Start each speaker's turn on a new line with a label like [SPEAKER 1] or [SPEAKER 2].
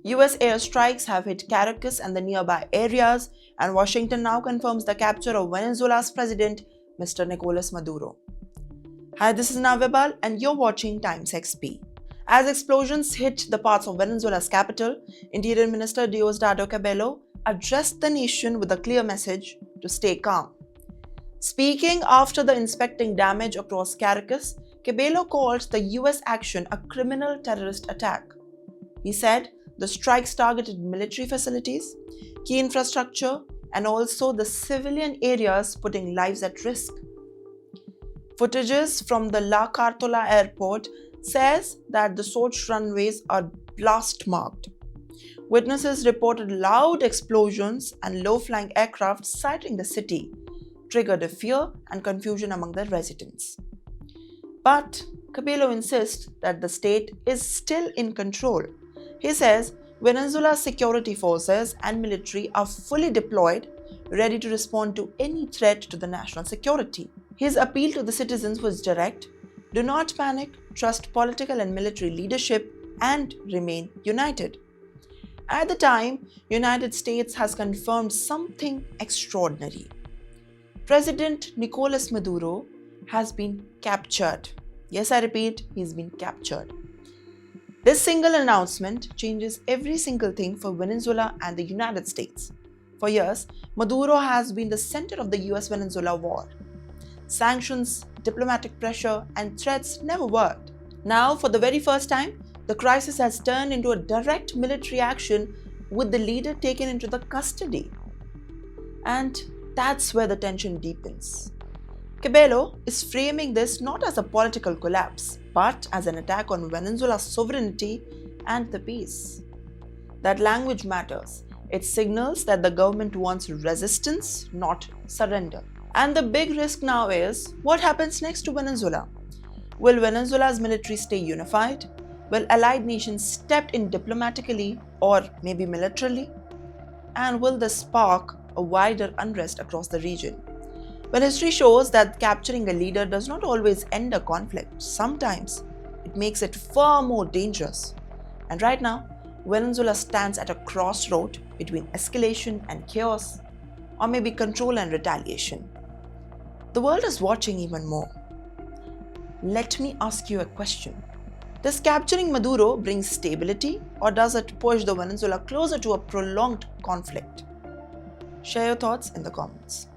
[SPEAKER 1] US airstrikes have hit Caracas and the nearby areas, and Washington now confirms the capture of Venezuela's president, Mr. Nicolás Maduro. Hi, this is Navibal, and you're watching TimesXP. As explosions hit the parts of Venezuela's capital, Interior Minister Diosdado Cabello addressed the nation with a clear message to stay calm. Speaking after the inspecting damage across Caracas, Cabello called the US action a criminal terrorist attack. He said the strikes targeted military facilities, key infrastructure, and also the civilian areas, putting lives at risk. Footages from the La Cartola airport says that the Soch runways are blast marked. Witnesses reported loud explosions and low-flying aircraft sighting the city, triggered a fear and confusion among the residents. But Cabello insists that the state is still in control. He says Venezuela's security forces and military are fully deployed, ready to respond to any threat to the national security. His appeal to the citizens was direct: do not panic, trust political and military leadership, and remain united. At the time, United States has confirmed something extraordinary. President Nicolás Maduro has been captured. Yes, I repeat, he's been captured. This single announcement changes every single thing for Venezuela and the United States. For years, Maduro has been the center of the U.S.-Venezuela war. Sanctions, diplomatic pressure, and threats never worked. Now, for the very first time, the crisis has turned into a direct military action with the leader taken into the custody. And that's where the tension deepens. Cabello is framing this not as a political collapse, but as an attack on Venezuela's sovereignty and the peace. That language matters. It signals that the government wants resistance, not surrender. And the big risk now is, what happens next to Venezuela? Will Venezuela's military stay unified? Will allied nations step in diplomatically or maybe militarily? And will this spark a wider unrest across the region? Well, history shows that capturing a leader does not always end a conflict. Sometimes it makes it far more dangerous. And right now, Venezuela stands at a crossroad between escalation and chaos, or maybe control and retaliation. The world is watching even more. Let me ask you a question. Does capturing Maduro bring stability, or does it push the Venezuela closer to a prolonged conflict? Share your thoughts in the comments.